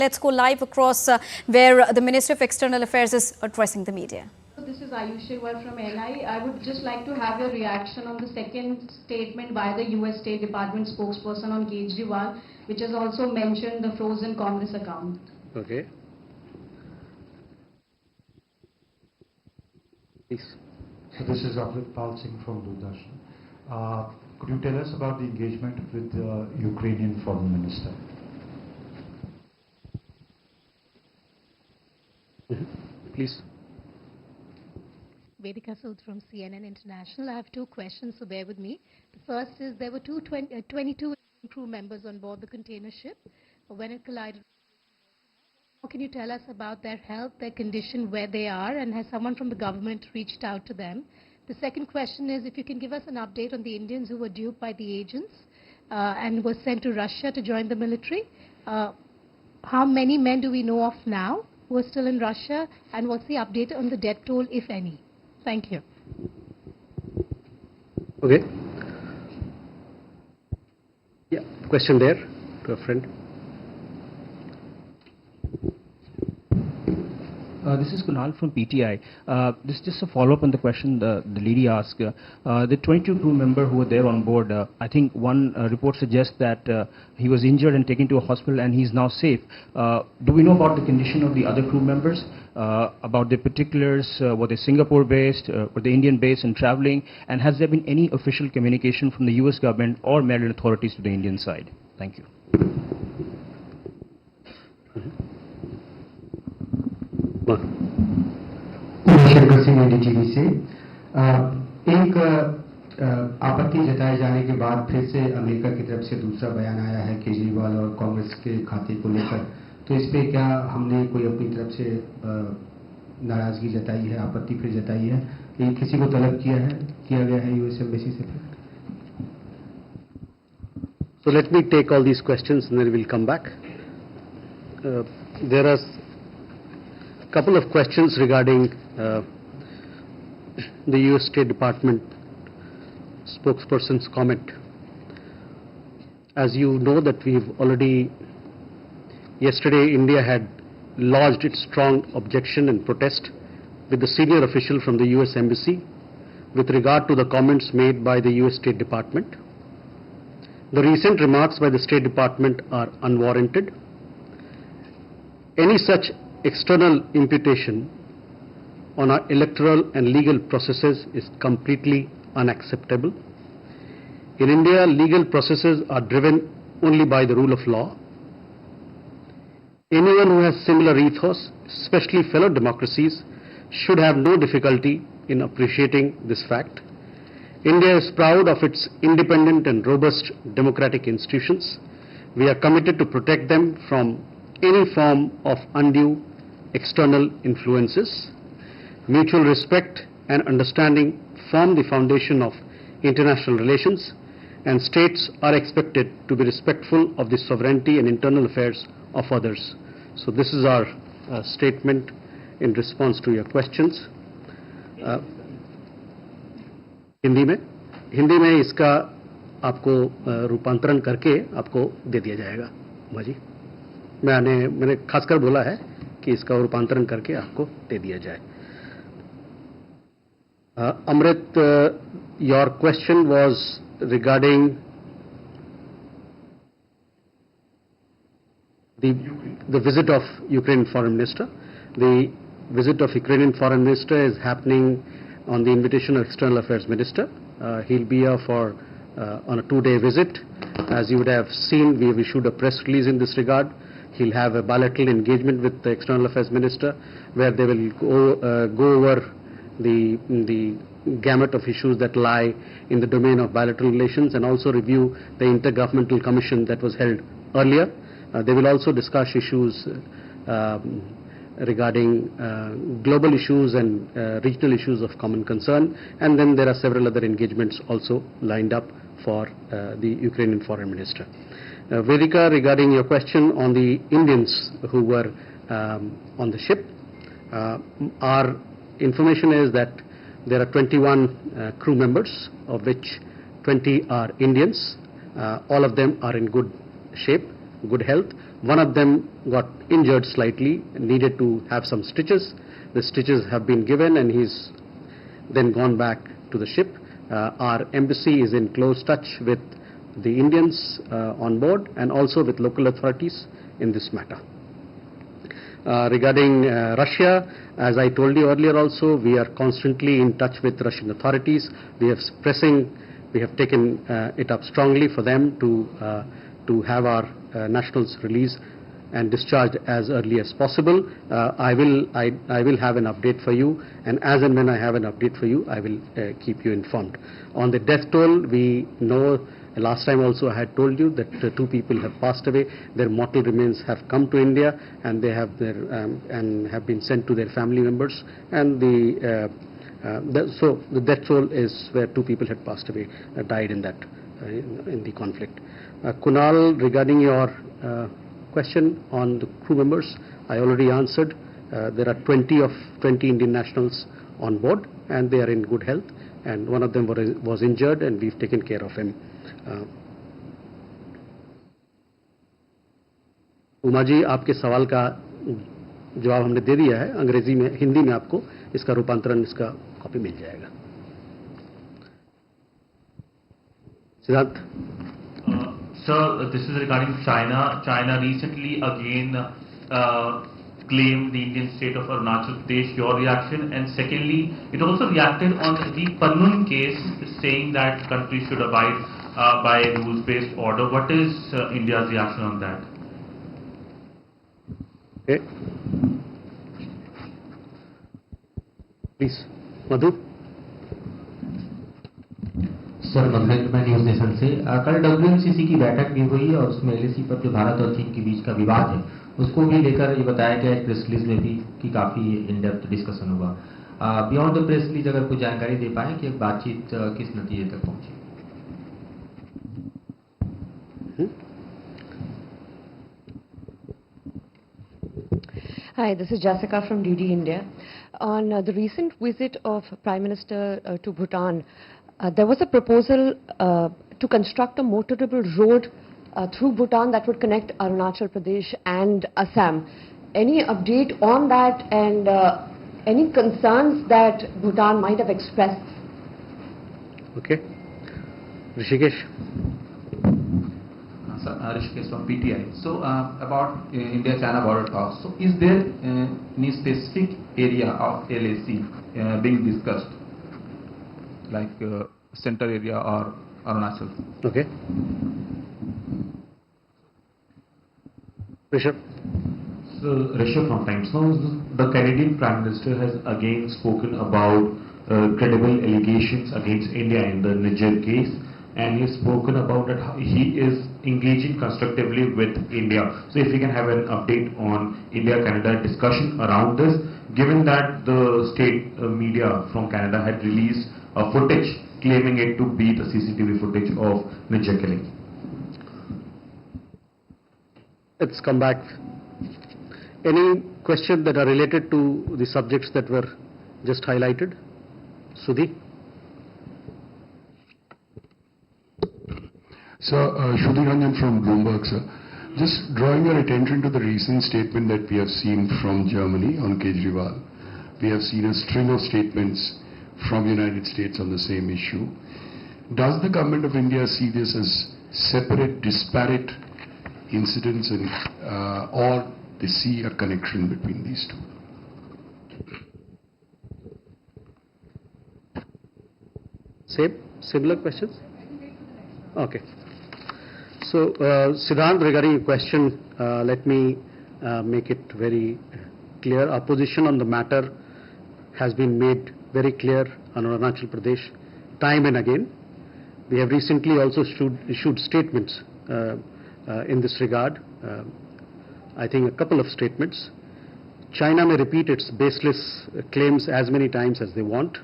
Let's go live across where the Ministry of External Affairs is addressing the media. This is Ayushi from NI. I would just like to have your reaction on the second statement by the US State Department spokesperson on Kejriwal, which has also mentioned the frozen Congress account. Okay. Please. So this is Pal Singh from Doordarshan. Could you tell us about the engagement with the Ukrainian Foreign Minister? Please. Vedika Sood from CNN International. I have two questions, so bear with me. The first is there were 22 crew members on board the container ship when it collided. What can you tell us about their health, their condition, where they are, and has someone from the government reached out to them? The second question is if you can give us an update on the Indians who were duped by the agents and were sent to Russia to join the military. How many men do we know of now who are still in Russia, and what's the update on the death toll, if any? Thank you. Okay. Yeah, question there to a friend. This is Kunal from PTI. This is just a follow-up on the question the lady asked. The 22 crew member who were there on board, I think one report suggests that he was injured and taken to a hospital and he's now safe. Do we know about the condition of the other crew members? About the particulars? Were they Singapore-based? Were they Indian-based and traveling? And has there been any official communication from the US government or Maryland authorities to the Indian side? Thank you. Shankar Singh NDTV से एक आपत्ति जताए जाने के बाद फिर से America की तरफ से दूसरा बयान आया है केजरीवाल और कांग्रेस के खाते को लेकर, तो इस पे क्या हमने कोई अपनी तरफ से नाराजगी जताई है, आपत्ति फिर जताई है कि किसी को तलब किया गया है यूएस एम्बेसी से? So let me take all these questions and then we'll come back. There are a couple of questions regarding the US State Department spokesperson's comment. As you know that we've already, yesterday India had lodged its strong objection and protest with the senior official from the US Embassy with regard to the comments made by the US State Department. The recent remarks by the State Department are unwarranted. Any such external imputation on our electoral and legal processes is completely unacceptable. In India, legal processes are driven only by the rule of law. Anyone who has similar ethos, especially fellow democracies, should have no difficulty in appreciating this fact. India is proud of its independent and robust democratic institutions. We are committed to protect them from any form of undue external influences. Mutual respect and understanding form the foundation of international relations, and states are expected to be respectful of the sovereignty and internal affairs of others. So this is our statement in response to your questions. Hindi में इसका आपको रूपांतरण करके आपको दे दिया जाएगा। भाजी मैंने खासकर बोला है कि इसका रूपांतरण करके आपको दे दिया जाए। Amrit, your question was regarding the visit of Ukrainian Foreign Minister. The visit of Ukrainian Foreign Minister is happening on the invitation of External Affairs Minister. He'll be here for on a 2-day visit. As you would have seen, we have issued a press release in this regard. He'll have a bilateral engagement with the External Affairs Minister, where they will go over the gamut of issues that lie in the domain of bilateral relations, and also review the Intergovernmental Commission that was held earlier. They will also discuss issues regarding global issues and regional issues of common concern, and then there are several other engagements also lined up for the Ukrainian Foreign Minister. Vedika, regarding your question on the Indians who were on the ship, our information is that there are 21 crew members, of which 20 are Indians. All of them are in good shape, good health. One of them got injured slightly, needed to have some stitches. The stitches have been given, and he's then gone back to the ship. Our embassy is in close touch with the Indians on board and also with local authorities in this matter. Regarding Russia, as I told you earlier also, we are constantly in touch with Russian authorities. We have taken it up strongly for them to have our nationals released and discharged as early as possible. I will have an update for you, and as and when I have an update for you, I will keep you informed. On the death toll, we know, last time also I had told you that 2 people have passed away. Their mortal remains have come to India, and they have have been sent to their family members. And so the death toll is where 2 people had passed away, died in that in the conflict. Kunal, regarding your question on the crew members, I already answered. There are 20 Indian nationals on board, and they are in good health, and one of them was injured, and we've taken care of him. Uma ji, आपके सवाल का जवाब हमने दे दिया है अंग्रेजी में, हिंदी में आपको इसका रूपांतरण, इसका कॉपी मिल जाएगा. सिद्धांत. Sir, this is regarding China. China recently again claimed the Indian state of Arunachal Pradesh. Your reaction? And secondly, it also reacted on the Pannun case, saying that country should abide by rules-based order. What is India's reaction on that? Okay. Please, Madhu. Sir, Madhurendra मैं news nation से. कल WMCC की बैठक भी हुई और उसमें LAC पर जो भारत और चीन के बीच का विवाद है उसको भी लेकर ये बताया गया है प्रेस रिलीज में भी कि काफी इन डेप्थ डिस्कशन हुआ. बियॉन्ड द प्रेस रिलीज अगर कोई जानकारी दे पाए कि बातचीत किस नतीजे तक पहुंची. Hi, this is Jessica from DD India. On the recent visit of Prime Minister to Bhutan, there was a proposal to construct a motorable road through Bhutan that would connect Arunachal Pradesh and Assam. Any update on that, and any concerns that Bhutan might have expressed? Okay. Rishikesh. Rishikesh from PTI. So about India-China border talks. So is there any specific area of LAC being discussed, like center area or Arunachal? Okay. Rishabh. So, Rishabh from Times. Now, the Canadian Prime Minister has again spoken about credible allegations against India in the Niger case, and he has spoken about that he is engaging constructively with India. So if we can have an update on India-Canada discussion around this, given that the state media from Canada had released footage claiming it to be the CCTV footage of Niger killing. Let's come back. Any questions that are related to the subjects that were just highlighted? Sudhi? Sir, Shudhi Ranjan from Bloomberg, sir. Just drawing your attention to the recent statement that we have seen from Germany on Kejriwal. We have seen a string of statements from United States on the same issue. Does the government of India see this as separate, disparate incidents, and or they see a connection between these two? Similar questions? Okay. So, Siddhant, regarding your question, let me make it very clear. Our position on the matter has been made very clear on Arunachal Pradesh time and again. We have recently also issued statements in this regard. I think a couple of statements. China may repeat its baseless claims as many times as they want.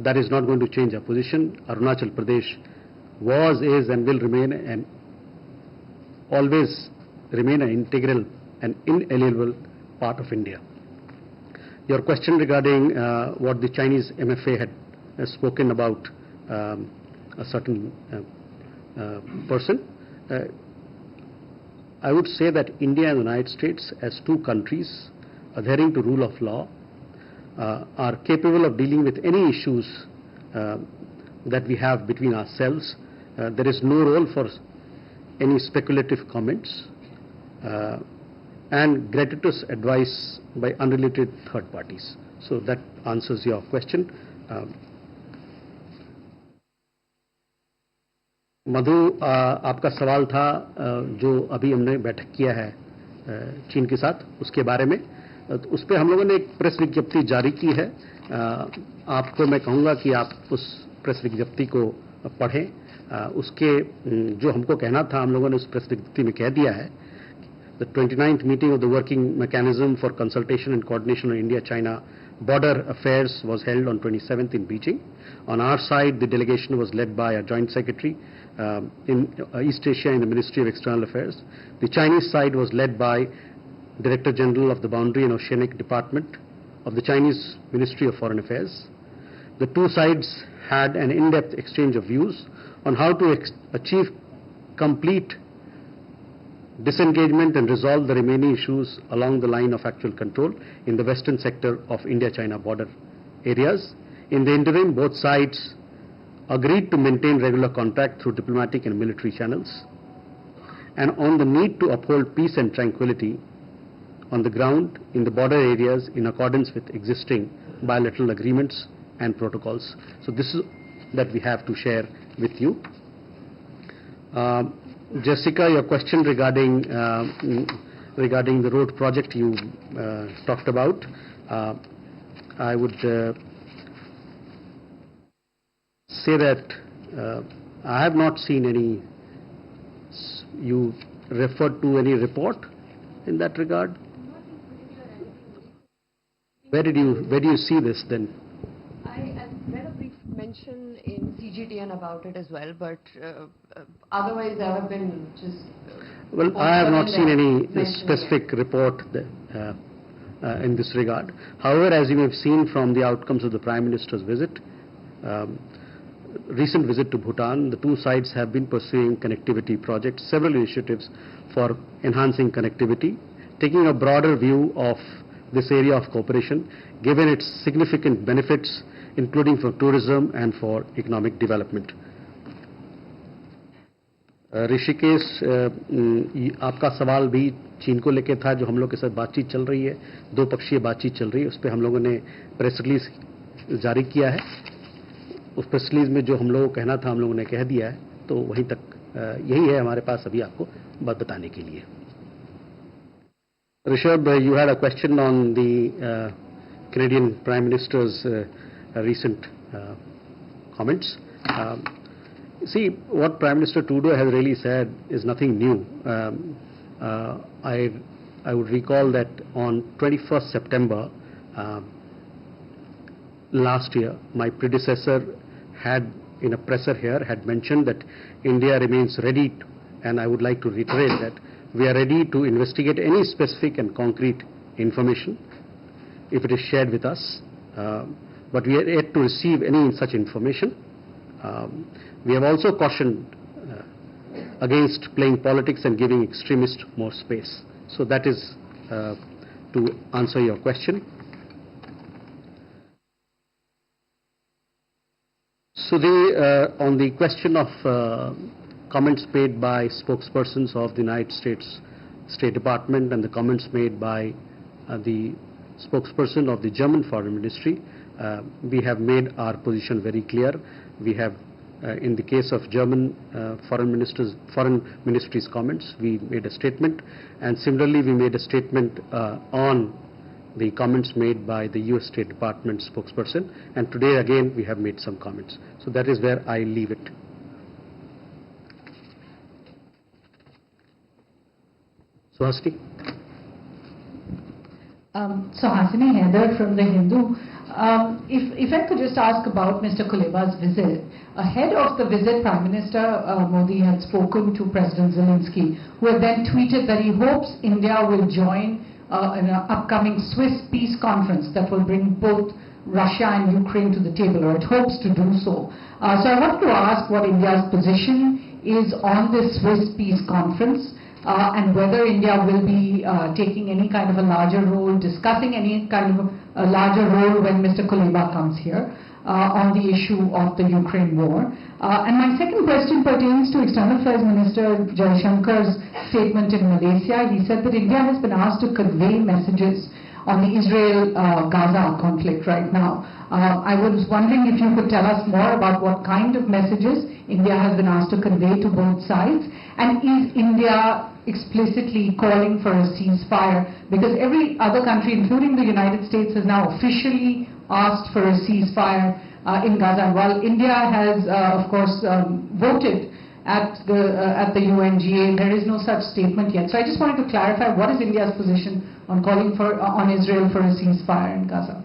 That is not going to change our position. Arunachal Pradesh was, is, and will remain and always remain an integral and inalienable part of India. Your question regarding what the Chinese MFA had spoken about a certain person, I would say that India and the United States, as two countries adhering to rule of law, are capable of dealing with any issues that we have between ourselves. There is no role for any speculative comments and gratuitous advice by unrelated third parties. So that answers your question. मधु, आपका सवाल था जो अभी हमने बैठक किया है चीन के साथ उसके बारे में, उस पर हम लोगों ने एक प्रेस विज्ञप्ति जारी की है. आपको मैं कहूँगा कि आप उस प्रेस विज्ञप्ति को पढ़ें. उसके जो हमको कहना था हम लोगों ने उस प्रेस विज्ञप्ति में कह दिया है. The 29th meeting of the Working Mechanism for Consultation and Coordination on India-China Border Affairs was held on 27th in Beijing. On our side, the delegation was led by our Joint Secretary in East Asia in the Ministry of External Affairs. The Chinese side was led by Director General of the Boundary and Oceanic Department of the Chinese Ministry of Foreign Affairs. The two sides had an in-depth exchange of views on how to achieve complete disengagement and resolve the remaining issues along the line of actual control in the western sector of India-China border areas. In the interim, both sides agreed to maintain regular contact through diplomatic and military channels, and on the need to uphold peace and tranquility on the ground in the border areas in accordance with existing bilateral agreements and protocols. So this is that we have to share with you. Jessica, your question regarding the road project you talked about, I would say that I have not seen any. You referred to any report in that regard? Where do you see this then? I read a brief mention in CGTN about it as well, but otherwise there have been just... Well, I have not seen any specific report in this regard. However, as you have seen from the outcomes of the Prime Minister's visit, recent visit to Bhutan, the two sides have been pursuing connectivity projects, several initiatives for enhancing connectivity, taking a broader view of this area of cooperation, given its significant benefits, including for tourism and for economic development. Rishikesh, आपका सवाल भी चीन को लेकर था, जो हम लोग के साथ बातचीत चल रही है, दो पक्षीय बातचीत चल रही है, उस पर हम लोगों ने प्रेस रिलीज जारी किया है. उस प्रेस रिलीज में जो हम लोगों को कहना था हम लोगों ने कह दिया है, तो वहीं तक यही है हमारे पास अभी आपको बात बताने के लिए. Rishabh, you had a question on the Canadian Prime Minister's recent comments. See, what Prime Minister Trudeau has really said is nothing new. I would recall that on 21st September last year, my predecessor had, in a presser here, had mentioned that India remains ready, and I would like to reiterate that we are ready to investigate any specific and concrete information if it is shared with us, but we are yet to receive any such information. We have also cautioned against playing politics and giving extremists more space. So that is to answer your question. So on the question of comments made by spokespersons of the United States State Department and the comments made by the spokesperson of the German Foreign Ministry, we have made our position very clear. We have, in the case of German Foreign Ministry's comments, we made a statement, and similarly we made a statement on the comments made by the US State Department spokesperson, and today again we have made some comments. So that is where I leave it. Suhasini? Suhasini Haider from The Hindu. If I could just ask about Mr. Kuleba's visit. Ahead of the visit, Prime Minister Modi had spoken to President Zelensky, who had then tweeted that he hopes India will join in an upcoming Swiss peace conference that will bring both Russia and Ukraine to the table, or it hopes to do so. So I want to ask what India's position is on this Swiss peace conference. and whether India will be taking any kind of a larger role, discussing any kind of a larger role when Mr. Kuleba comes here on the issue of the Ukraine war. And my second question pertains to External Affairs Minister Jaishankar's statement in Malaysia. He said that India has been asked to convey messages on the Israel-Gaza conflict right now. I was wondering if you could tell us more about what kind of messages India has been asked to convey to both sides, and is India explicitly calling for a ceasefire? Because every other country, including the United States, has now officially asked for a ceasefire in Gaza. While India has, of course, voted at the UNGA, there is no such statement yet. So I just wanted to clarify, what is India's position on calling for on Israel for a ceasefire in Gaza?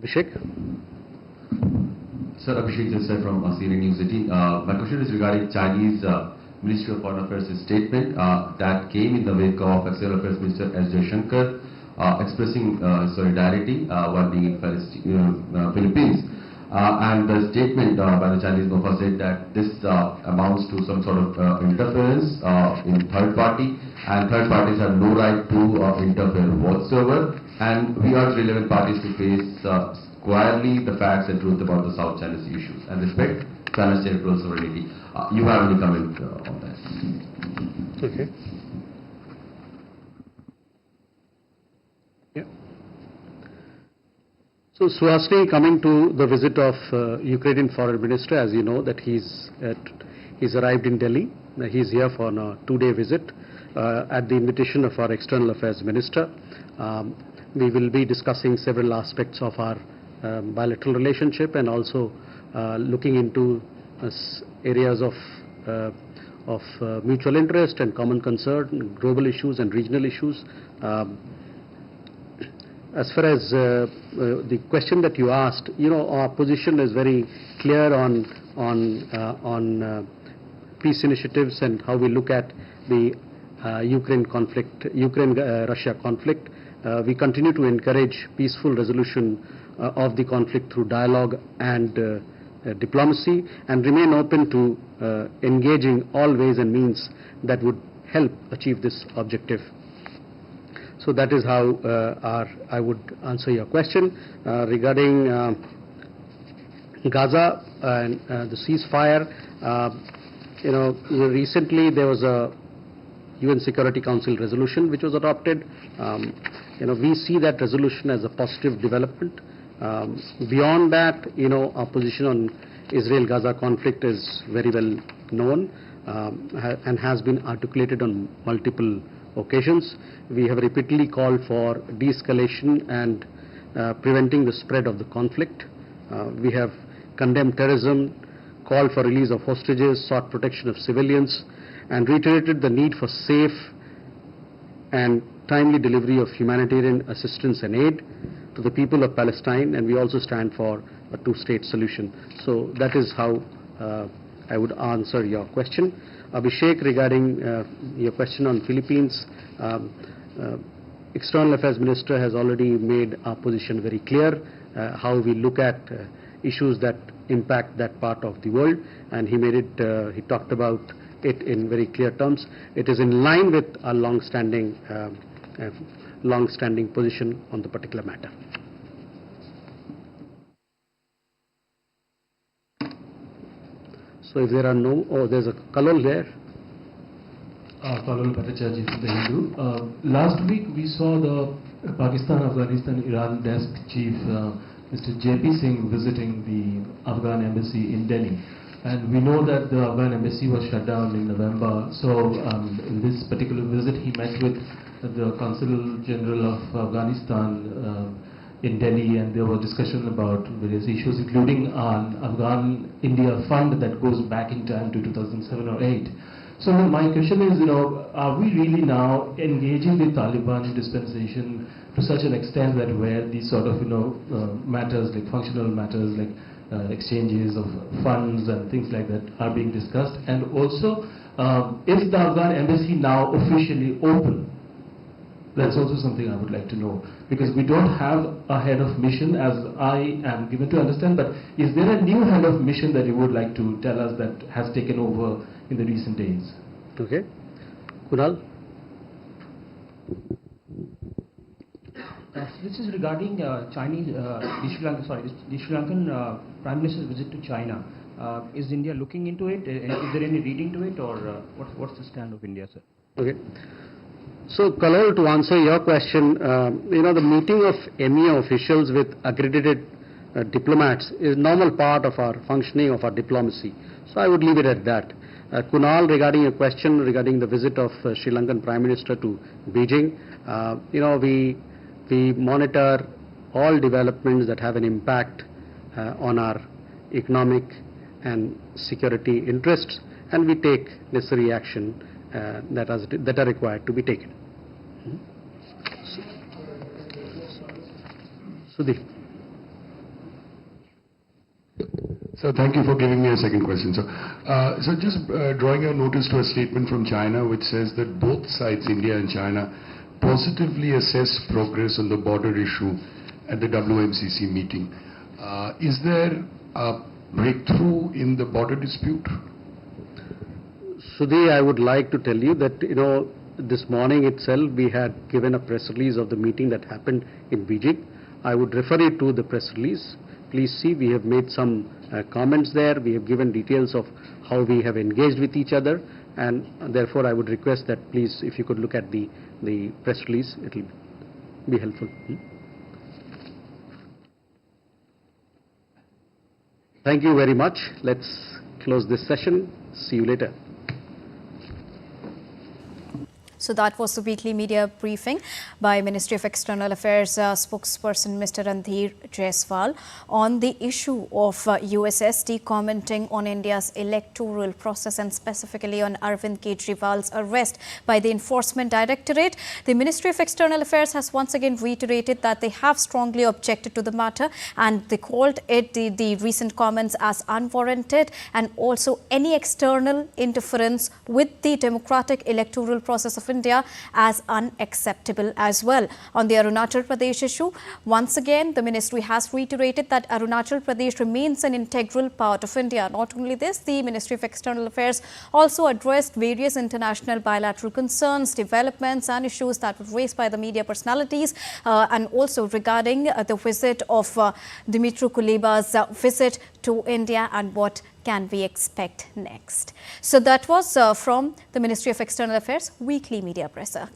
Abhishek? Sir, Abhishek Desai from CNN News 18. My question is regarding Chinese Ministry of Foreign Affairs' statement that came in the wake of External Affairs Minister S. Jaishankar expressing solidarity while being in Philippines. And the statement by the Chinese Mofa said that this amounts to some sort of interference in third party, and third parties have no right to interfere whatsoever. And we urge relevant parties to face squarely the facts and truth about the South China Sea issues and respect China's territorial sovereignty. You have any comment on that? Okay. Yeah. So Suhasini, coming to the visit of Ukrainian Foreign Minister, as you know that he's arrived in Delhi. He's here for a 2-day visit at the invitation of our External Affairs Minister. We will be discussing several aspects of our bilateral relationship, and also looking into areas of mutual interest and common concern, global issues and regional issues. As far as the question that you asked, our position is very clear on peace initiatives and how we look at the Ukraine-Russia conflict. We continue to encourage peaceful resolution of the conflict through dialogue and diplomacy, and remain open to engaging all ways and means that would help achieve this objective. So that is how I would answer your question. Regarding Gaza and the ceasefire, recently there was a UN Security Council resolution which was adopted. We see that resolution as a positive development. Beyond that, our position on Israel-Gaza conflict is very well known and has been articulated on multiple occasions. We have repeatedly called for de-escalation and preventing the spread of the conflict. We have condemned terrorism, called for release of hostages, sought protection of civilians, and reiterated the need for safe and timely delivery of humanitarian assistance and aid to the people of Palestine, and we also stand for a two-state solution. So that is how I would answer your question. Abhishek, regarding your question on Philippines, External Affairs Minister has already made our position very clear, how we look at issues that impact that part of the world, and he talked about it in very clear terms. It is in line with our long-standing position on the particular matter. So if there are there's a Kalol there. Kalol Bhattacharjee from the Hindu. Last week we saw the Pakistan, Afghanistan, Iran desk chief, Mr. J.P. Singh, visiting the Afghan embassy in Delhi. And we know that the Afghan embassy was shut down in November. So in this particular visit, he met with the Consul General of Afghanistan in Delhi, and there was discussion about various issues, including an Afghan India fund that goes back in time to 2007 or 8. So my question is, are we really now engaging the Taliban dispensation to such an extent that where these sort of matters, like functional matters, like exchanges of funds and things like that are being discussed? And also, is the Afghan embassy now officially open That's also something I would like to know, because we don't have a head of mission, as I am given to understand, but is there a new head of mission that you would like to tell us that has taken over in the recent days? Okay. Kunal? This is regarding the Sri Lankan Prime Minister's visit to China. Is India looking into it? Is there any reading to it, or what's the stand of India, sir? Okay. So, Kalal, to answer your question, the meeting of MEA officials with accredited diplomats is normal part of our functioning of our diplomacy. So, I would leave it at that. Kunal, regarding your question regarding the visit of Sri Lankan Prime Minister to Beijing, we monitor all developments that have an impact on our economic and security interests, and we take necessary action that are required to be taken. Sudeep. So thank you for giving me a second question. So just drawing your notice to a statement from China which says that both sides, India and China, positively assess progress on the border issue at the WMCC meeting. Is there a breakthrough in the border dispute? Sudhi, I would like to tell you that, this morning itself we had given a press release of the meeting that happened in Beijing. I would refer you to the press release. Please see, we have made some comments there. We have given details of how we have engaged with each other, and therefore I would request that please, if you could look at the press release, it will be helpful. Thank you very much. Let's close this session. See you later. So that was the weekly media briefing by Ministry of External Affairs spokesperson Mr. Randhir Jaiswal on the issue of USSD, commenting on India's electoral process and specifically on Arvind Kejriwal's arrest by the Enforcement Directorate. The Ministry of External Affairs has once again reiterated that they have strongly objected to the matter, and they called it the recent comments as unwarranted and also any external interference with the democratic electoral process of India as unacceptable as well. On the Arunachal Pradesh issue, once again, the ministry has reiterated that Arunachal Pradesh remains an integral part of India. Not only this, the Ministry of External Affairs also addressed various international bilateral concerns, developments and issues that were raised by the media personalities, and also regarding the visit of Dimitri Kuleba's visit to India and what can we expect next. So that was from the Ministry of External Affairs weekly media presser.